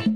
नमस्कार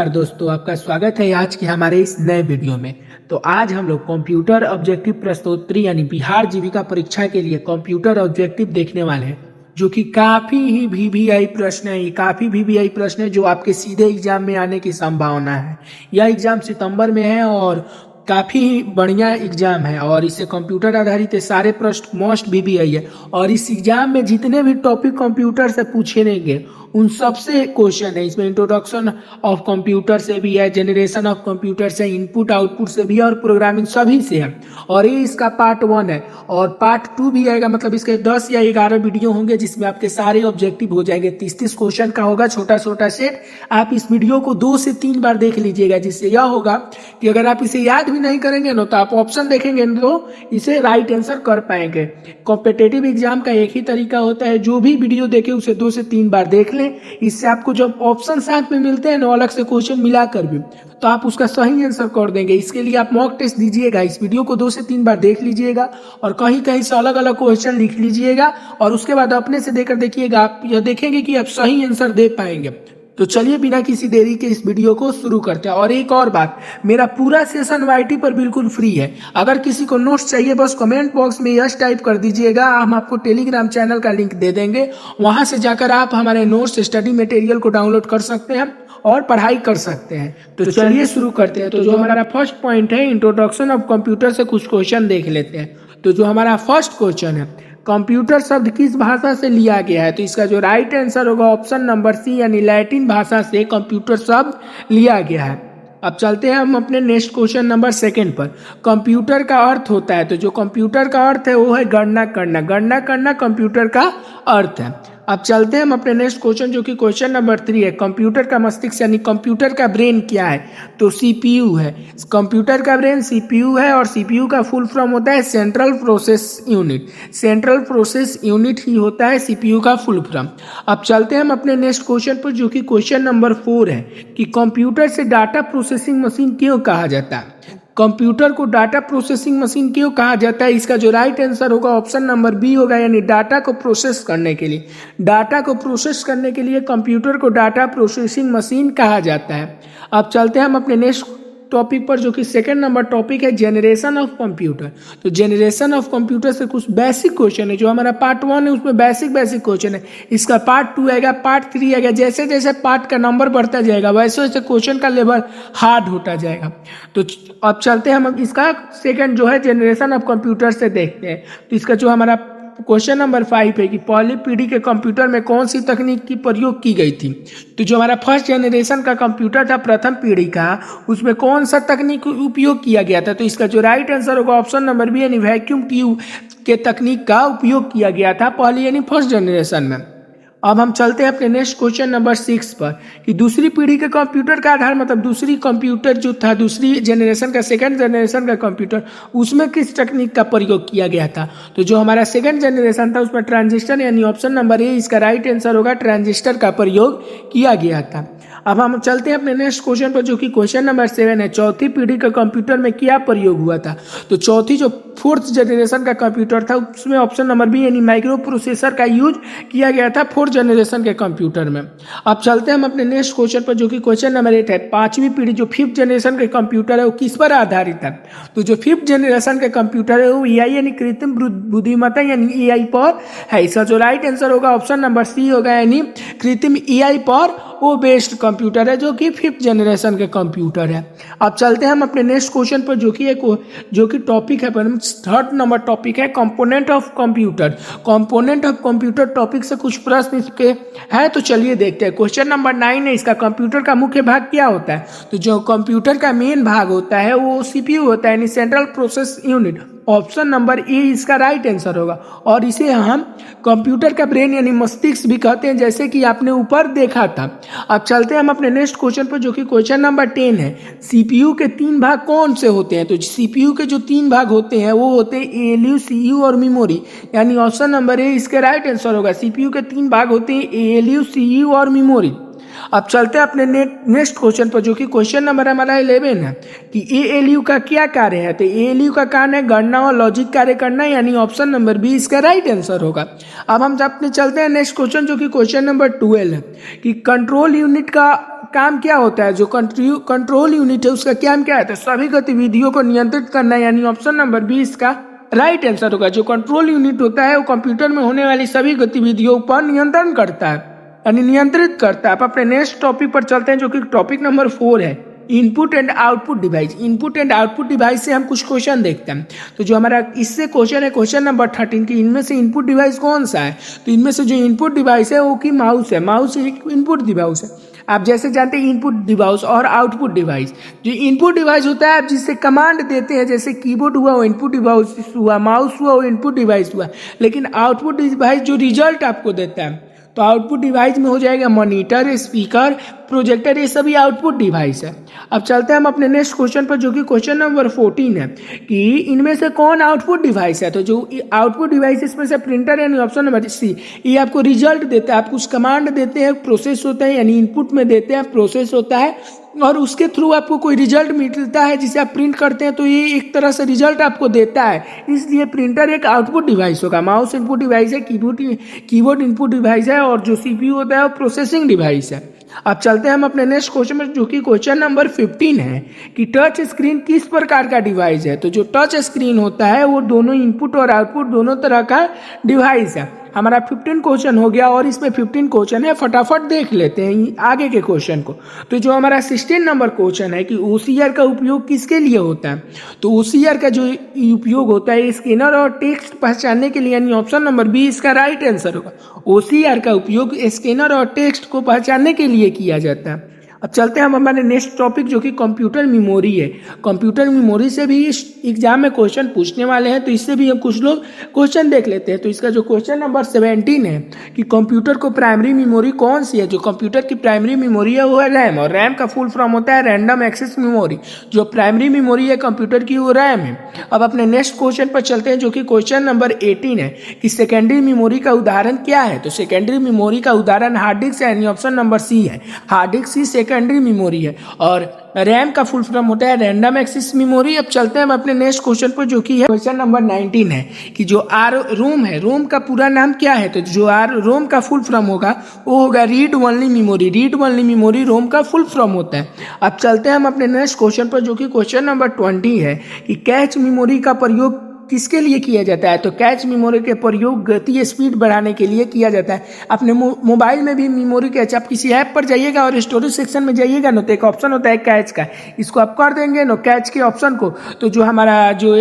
दोस्तों, आपका स्वागत है आज के हमारे इस नए वीडियो में। तो आज हम लोग कंप्यूटर ऑब्जेक्टिव प्रश्नोत्तरी यानी बिहार जीविका परीक्षा के लिए कंप्यूटर ऑब्जेक्टिव देखने वाले हैं, जो कि काफी ही वीवीआई प्रश्न है। ये काफी वीवीआई प्रश्न है जो आपके सीधे एग्जाम में आने की संभावना है। यह एग्जाम सितंबर में है और काफी बढ़िया एग्जाम है और इससे कंप्यूटर आधारित सारे प्रश्न मोस्ट वीवीआई है। और इस एग्जाम में जितने भी टॉपिक कंप्यूटर से पूछे रहेंगे उन सबसे क्वेश्चन है। इसमें इंट्रोडक्शन ऑफ कंप्यूटर से भी है, जनरेशन ऑफ कंप्यूटर से, इनपुट आउटपुट से भी है और प्रोग्रामिंग सभी से है। और ये इसका पार्ट 1 है और पार्ट 2 भी आएगा। मतलब इसके 10 या 11 वीडियो होंगे जिसमें आपके सारे ऑब्जेक्टिव हो जाएंगे। 30-30 क्वेश्चन का होगा छोटा छोटा सेट। आप इस वीडियो को 2 से 3 बार देख लीजिएगा, जिससे यह होगा कि अगर आप इसे याद भी नहीं करेंगे ना तो आप ऑप्शन देखेंगे तो इसे राइट आंसर कर पाएंगे। कॉम्पिटिटिव एग्जाम का एक ही तरीका होता है, जो भी वीडियो देखे उसे 2 से 3 बार देख लें। इससे आपको जब ऑप्शन साथ में मिलते हैं ना अलग से क्वेश्चन मिलाकर भी, तो आप उसका सही आंसर कर देंगे। इसके लिए आप मॉक टेस्ट दीजिएगा। इस वीडियो को 2 से 3 बार देख लीजिएगा और कहीं कहीं से अलग अलग क्वेश्चन लिख लीजिएगा और उसके बाद अपने से देकर देखिएगा। आप यह देखेंगे कि आप सही आंसर दे पाएंगे। तो चलिए बिना किसी देरी के इस वीडियो को शुरू करते हैं। और एक और बात, मेरा पूरा सेशन वाईटी पर बिल्कुल फ्री है। अगर किसी को नोट्स चाहिए बस कमेंट बॉक्स में यस टाइप कर दीजिएगा, हम आपको टेलीग्राम चैनल का लिंक दे देंगे। वहां से जाकर आप हमारे नोट्स स्टडी मटेरियल को डाउनलोड कर सकते हैं और पढ़ाई कर सकते हैं। तो चलिए शुरू करते हैं। तो जो हमारा फर्स्ट पॉइंट है, इंट्रोडक्शन ऑफ कंप्यूटर से कुछ क्वेश्चन देख लेते हैं। तो जो हमारा फर्स्ट क्वेश्चन है, कंप्यूटर शब्द किस भाषा से लिया गया है? तो इसका जो राइट आंसर होगा ऑप्शन नंबर सी यानी लैटिन भाषा से कंप्यूटर शब्द लिया गया है। अब चलते हैं हम अपने नेक्स्ट क्वेश्चन नंबर 2 पर। कंप्यूटर का अर्थ होता है, तो जो कंप्यूटर का अर्थ है वो है गणना करना। गणना करना कंप्यूटर का अर्थ है। अब चलते हैं हम अपने नेक्स्ट क्वेश्चन, जो कि क्वेश्चन नंबर 3 है। कंप्यूटर का मस्तिष्क यानी कंप्यूटर का ब्रेन क्या है? तो सीपीयू है। कंप्यूटर का ब्रेन सीपीयू है और सीपीयू का फुल फॉर्म होता है central process unit. Central process unit ही होता है सीपीयू का फुल फॉर्म। अब चलते हैं हम अपने नेक्स्ट क्वेश्चन पर, जो कि क्वेश्चन नंबर 4 है कि कंप्यूटर से डाटा प्रोसेसिंग मशीन क्यों कहा जाता है? कंप्यूटर को डाटा प्रोसेसिंग मशीन क्यों कहा जाता है? इसका जो राइट आंसर होगा ऑप्शन नंबर बी होगा, यानी डाटा को प्रोसेस करने के लिए। डाटा को प्रोसेस करने के लिए कंप्यूटर को डाटा प्रोसेसिंग मशीन कहा जाता है। अब चलते हैं हम अपने नेक्स्ट टॉपिक पर, जो कि 2nd नंबर टॉपिक है जनरेशन ऑफ कंप्यूटर। तो जनरेशन ऑफ कंप्यूटर से कुछ बेसिक क्वेश्चन है। जो हमारा पार्ट 1 है उसमें बेसिक क्वेश्चन है। इसका पार्ट 2 आएगा, पार्ट 3 आएगा। जैसे जैसे पार्ट का नंबर बढ़ता जाएगा वैसे वैसे क्वेश्चन का लेवल हार्ड होता जाएगा। तो अब चलते हैं हम इसका सेकंड जो है जनरेशन ऑफ कंप्यूटर से देखते हैं। तो इसका जो हमारा क्वेश्चन नंबर 5 है कि पहली पीढ़ी के कंप्यूटर में कौन सी तकनीक की प्रयोग की गई थी? तो जो हमारा फर्स्ट जनरेशन का कंप्यूटर था, प्रथम पीढ़ी का, उसमें कौन सा तकनीक उपयोग किया गया था? तो इसका जो राइट आंसर होगा ऑप्शन नंबर बी यानी वैक्यूम ट्यूब के तकनीक का उपयोग किया गया था पहली यानी फर्स्ट जनरेशन में। अब हम चलते हैं अपने नेक्स्ट क्वेश्चन नंबर 6 पर कि दूसरी पीढ़ी के कंप्यूटर का आधार, मतलब दूसरी कंप्यूटर जो था, दूसरी जनरेशन का, 2nd जनरेशन का कंप्यूटर, उसमें किस टेक्निक का प्रयोग किया गया था? तो जो हमारा 2nd जनरेशन था उसमें ट्रांजिस्टर यानी ऑप्शन नंबर ए इसका राइट आंसर होगा, ट्रांजिस्टर का प्रयोग किया गया था। अब हम चलते हैं अपने नेक्स्ट क्वेश्चन पर, जो कि क्वेश्चन नंबर 7 है। चौथी पीढ़ी के कंप्यूटर में क्या प्रयोग हुआ था? तो चौथी जो 4th जनरेशन का कंप्यूटर था उसमें ऑप्शन नंबर बी यानी माइक्रो प्रोसेसर का यूज किया गया था 4th जनरेशन के कंप्यूटर में। अब चलते हैं हम अपने नेक्स्ट क्वेश्चन पर, जो कि क्वेश्चन नंबर 8 है। 5वीं पीढ़ी जो 5th जनरेशन के कंप्यूटर है वो किस पर आधारित है? तो जो 5th जनरेशन के कंप्यूटर है वो एआई यानी कृत्रिम बुद्धिमत्ता यानी एआई पर है। इसका जो राइट आंसर होगा ऑप्शन नंबर सी होगा, यानी कृत्रिम एआई पर वो बेस्ड कंप्यूटर है जो कि 5th जनरेशन के कंप्यूटर है। अब चलते हैं हम अपने नेक्स्ट क्वेश्चन पर, जो कि टॉपिक है 3rd नंबर टॉपिक है component of computer. Component of computer topic से कुछ प्रश्न इसके हैं, तो चलिए देखते हैं। क्वेश्चन नंबर 9 है, इसका कंप्यूटर का मुख्य भाग क्या होता है? तो जो कंप्यूटर का मेन भाग होता है वो सीपीयू होता है यानी central process unit. Option number A इसका राइट आंसर होगा और इसे हम कंप्यूटर का ब्रेन यानी मस्तिष्क भी कहते हैं, जैसे कि आपने ऊपर देखा था। अब चलते हैं हम अपने नेक्स्ट क्वेश्चन पर, जो कि क्वेश्चन नंबर 10 है। सीपीयू के 3 भाग कौन से होते हैं? तो सीपीयू के जो 3 भाग होते हैं वो होते हैं एएलयू, सीयू और मेमोरी, यानी ऑप्शन नंबर ए इसके राइट आंसर होगा। सीपीयू के 3 भाग होते हैं एएलयू, सीयू और मेमोरी। अब चलते हैं अपने नेक्स्ट क्वेश्चन पर, जो कि क्वेश्चन नंबर हमारा 11 है कि एएलयू का क्या कार्य है। तो एएलयू का कार्य है गणना और लॉजिक कार्य करना, यानी ऑप्शन नंबर बी इसका राइट आंसर होगा। अब हम अपने चलते हैं नेक्स्ट क्वेश्चन, जो कि क्वेश्चन नंबर 12 है कि कंट्रोल यूनिट का काम क्या होता है। जो कंट्रोल यूनिट है उसका काम क्या है, तो सभी गतिविधियों को नियंत्रित करना, यानी ऑप्शन नंबर बी इसका राइट आंसर होगा। जो कंट्रोल यूनिट होता है वो कंप्यूटर में होने वाली सभी गतिविधियों पर नियंत्रण करता है, यानी नियंत्रित करता है। अब अपने नेक्स्ट टॉपिक पर चलते हैं, जो कि टॉपिक नंबर 4 है input and output device. Input and output device से हम कुछ क्वेश्चन देखते हैं। तो जो हमारा इससे क्वेश्चन है क्वेश्चन नंबर 13 की इनमें से इनपुट डिवाइस कौन सा है। तो इनमें से जो इनपुट डिवाइस है वो की माउस है। माउस एक इनपुट डिवाइस है। आप जैसे जानते हैं इनपुट डिवाइस और आउटपुट डिवाइस। जो इनपुट डिवाइस होता है आप जिससे कमांड देते हैं, जैसे कीबोर्ड हुआ वो इनपुट डिवाइस हुआ, माउस हुआ वो इनपुट डिवाइस हुआ। लेकिन आउटपुट डिवाइस जो रिजल्ट आपको देता है, तो आउटपुट डिवाइस में हो जाएगा मॉनिटर, स्पीकर, प्रोजेक्टर, ये सभी आउटपुट डिवाइस है। अब चलते हैं हम अपने नेक्स्ट क्वेश्चन पर, जो कि क्वेश्चन नंबर 14 है कि इनमें से कौन आउटपुट डिवाइस है। तो जो आउटपुट डिवाइस इसमें से प्रिंटर, यानी ऑप्शन नंबर सी, ये आपको रिजल्ट देता है। आप कुछ कमांड देते हैं, प्रोसेस होता है, यानी इनपुट में देते हैं, प्रोसेस होता है, और उसके थ्रू आपको कोई रिजल्ट मिलता है जिसे आप प्रिंट करते हैं, तो ये एक तरह से रिजल्ट आपको देता है। इसलिए प्रिंटर एक आउटपुट डिवाइस होगा। माउस इनपुट डिवाइस है, कीबोर्ड इनपुट डिवाइस है, और जो सीपीयू होता है वो प्रोसेसिंग डिवाइस है। अब चलते हैं हम अपने नेक्स्ट क्वेश्चन में, जो कि क्वेश्चन नंबर 15 है कि टच स्क्रीन किस प्रकार का डिवाइस है। तो जो टच स्क्रीन होता है वो दोनों इनपुट और आउटपुट दोनों तरह का डिवाइस है। हमारा 15 क्वेश्चन हो गया और इसमें 15 क्वेश्चन है, फटाफट देख लेते हैं आगे के क्वेश्चन को। तो जो हमारा 16 नंबर क्वेश्चन है कि ओसीआर का उपयोग किसके लिए होता है। तो ओसीआर का जो उपयोग होता है स्कैनर और टेक्स्ट पहचानने के लिए, यानी ऑप्शन नंबर बी इसका राइट आंसर होगा। ओसीआर का उपयोग स्कैनर और टेक्स्ट को पहचानने के लिए किया जाता है। अब चलते हैं हम हमारे नेक्स्ट टॉपिक, जो कि कंप्यूटर मेमोरी है। कंप्यूटर मेमोरी से भी इस एग्जाम में क्वेश्चन पूछने वाले हैं, तो इससे भी हम कुछ लोग क्वेश्चन देख लेते हैं। तो इसका जो क्वेश्चन नंबर 17 है कि कंप्यूटर को प्राइमरी मेमोरी कौन सी है। जो कंप्यूटर की प्राइमरी मेमोरी है वो है रैम, और रैम का फुल फॉर्म होता है रैंडम एक्सेस मेमोरी। जो प्राइमरी मेमोरी है कंप्यूटर की वो रैम है। अब अपने नेक्स्ट क्वेश्चन पर चलते हैं, जो कि क्वेश्चन नंबर 18 है कि सेकेंडरी मेमोरी का उदाहरण क्या है। तो सेकेंडरी मेमोरी का उदाहरण हार्ड डिस्क, यानी ऑप्शन नंबर सी है। हार्ड डिस्क ही सेकेंडरी मेमोरी है, और रैम का फुल फॉर्म होता है रैंडम एक्सेस मेमोरी। अब चलते हैं हम अपने नेक्स्ट क्वेश्चन पर, जो कि है क्वेश्चन नंबर 19 है कि जो रोम है, रोम का पूरा नाम क्या है। तो जो रोम का फुल फॉर्म होगा वो होगा read only memory. Read only memory रोम का फुल फॉर्म होता है। अब चलते हैं हम अपने नेक्स्ट क्वेश्चन पर, जो कि क्वेश्चन नंबर 20 है कि कैच मेमोरी का प्रयोग किसके लिए किया जाता है। तो कैच मेमोरी के प्रयोग गति स्पीड बढ़ाने के लिए किया जाता है। अपने मोबाइल में भी मेमोरी कैच, आप किसी ऐप पर जाइएगा और स्टोरेज सेक्शन में जाइएगा ना, तो एक ऑप्शन होता है कैच का, इसको आप कर देंगे ना कैच के ऑप्शन को, तो जो हमारा जो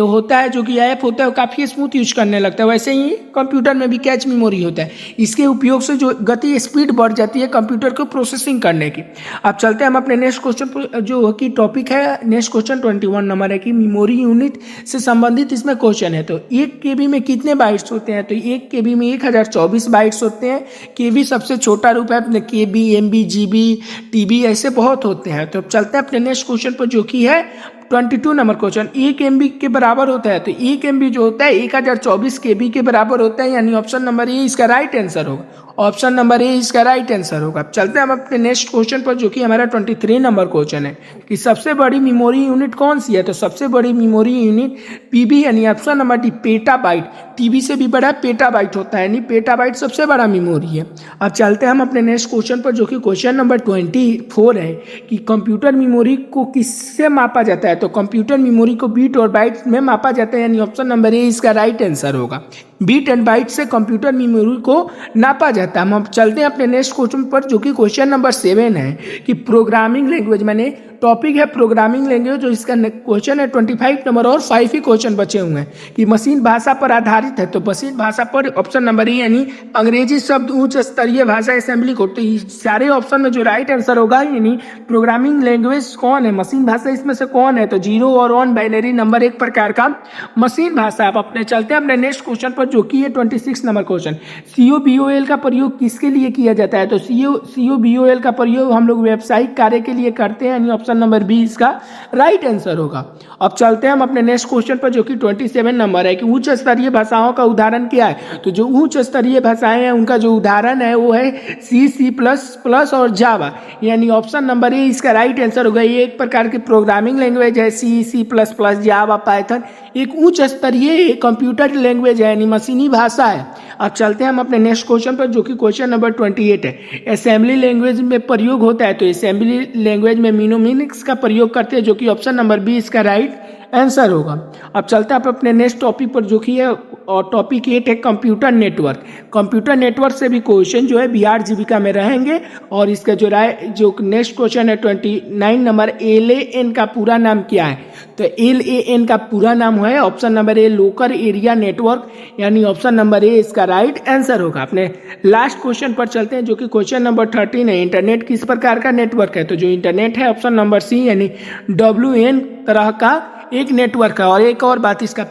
होता है, जो कि ऐप होता है वो काफ़ी स्मूथ यूज करने लगता है। वैसे ही कंप्यूटर में भी कैच मेमोरी होता है। इसके उपयोग से जो गति स्पीड बढ़ जाती है कंप्यूटर को प्रोसेसिंग करने की। अब चलते हैं हम अपने नेक्स्ट क्वेश्चन पर, जो कि टॉपिक है नेक्स्ट क्वेश्चन 21 नंबर है कि मेमोरी यूनिट से संबंधित इसमें क्वेश्चन है। तो 1 KB में कितने बाइट्स होते हैं। तो 1 KB में 1024 बाइट्स होते हैं। KB सबसे छोटा रूप है, अपने KB, MB, GB, TB ऐसे बहुत होते हैं। तो चलते हैं अपने नेक्स्ट क्वेश्चन पर, जो कि है 22 नंबर क्वेश्चन। 1 MB के बराबर होता है। तो 1 MB जो होता है 1024 KB के बराबर होता है, यानी ऑप्शन नंबर ए इसका राइट आंसर होगा। ऑप्शन नंबर ए इसका राइट आंसर होगा। चलते हैं हम अपने नेक्स्ट क्वेश्चन पर, जो कि हमारा 23 नंबर क्वेश्चन है कि सबसे बड़ी मेमोरी यूनिट कौन सी है। तो सबसे बड़ी मेमोरी यूनिट PB, यानी option number D petabyte. TB से भी बड़ा पेटाबाइट होता है, यानी पेटाबाइट सबसे बड़ा मेमोरी है। अब चलते हैं हम अपने नेक्स्ट क्वेश्चन पर, जो कि क्वेश्चन नंबर 24 है कि कंप्यूटर मेमोरी को किससे मापा जाता है। तो कंप्यूटर मेमोरी को बीट और बाइट में मापा जाता है, यानी ऑप्शन नंबर ए इसका राइट आंसर होगा। बीट एंड बाइट से कंप्यूटर मेमोरी को नापा जाता है। हम चलते हैं अपने नेक्स्ट क्वेश्चन पर, जो कि क्वेश्चन नंबर 7 है कि प्रोग्रामिंग लैंग्वेज, मैंने टॉपिक है प्रोग्रामिंग लैंग्वेज, जो इसका क्वेश्चन है 25 नंबर, और 5 ही क्वेश्चन बचे हुए हैं कि मशीन भाषा पर आधारित है। तो मशीन भाषा पर ऑप्शन नंबर ई, यानी अंग्रेजी शब्द उच्च स्तरीय भाषा असेंबली कोड। तो सारे ऑप्शन में जो राइट आंसर होगा, यानी प्रोग्रामिंग लैंग्वेज कौन है, मशीन भाषा इसमें से कौन है। तो 0 और 1 बाइनरी नंबर एक प्रकार का मशीन भाषा। आप अपने चलते हैं अपने नेक्स्ट क्वेश्चन पर, जो कि है 26 नंबर क्वेश्चन, COBOL का प्रयोग किसके लिए किया जाता है? तो COBOL का प्रयोग हम लोग व्यावसायिक कार्य के लिए करते हैं, यानी ऑप्शन नंबर बी इसका राइट आंसर होगा। अब चलते हैं हम अपने नेक्स्ट क्वेश्चन पर, जो कि 27 नंबर है कि उच्च स्तरीय भाषाओं का उदाहरण क्या है? तो जो उच्च स्तरीय भाषाएं हैं उनका जो उदाहरण है वो है C++ और जावा, यानी ऑप्शन नंबर ए इसका राइट आंसर होगा। ये एक प्रकार की प्रोग्रामिंग लैंग्वेज है, C++, जावा, पाइथन एक उच्च स्तरीय कंप्यूटर लैंग्वेज है, यानी मशीनी भाषा है। अब चलते हैं हम अपने नेक्स्ट क्वेश्चन पर, जो कि क्वेश्चन नंबर 28 है। असेंबली लैंग्वेज में प्रयोग होता है, तो असेंबली लैंग्वेज में मिनोमिनिक्स का प्रयोग करते हैं, जो कि ऑप्शन नंबर बी इसका राइट आंसर होगा। अब चलते हैं अपने नेक्स्ट टॉपिक पर, जो कि है और टॉपिक 8 है कंप्यूटर नेटवर्क। कंप्यूटर नेटवर्क से भी क्वेश्चन जो है बिहार जीविका में रहेंगे, और इसका जो नेक्स्ट क्वेश्चन है 29 नंबर, LAN का पूरा नाम क्या है? तो LAN का पूरा नाम है option number A local area network, यानी ऑप्शन नंबर ए इसका राइट आंसर होगा। अपने लास्ट क्वेश्चन पर चलते हैं, जो कि क्वेश्चन नंबर 13 है। इंटरनेट किस प्रकार का नेटवर्क है? तो जो इंटरनेट है ऑप्शन नंबर सी, यानी WN तरह का एक नेटवर्क है। और एक और बात इसका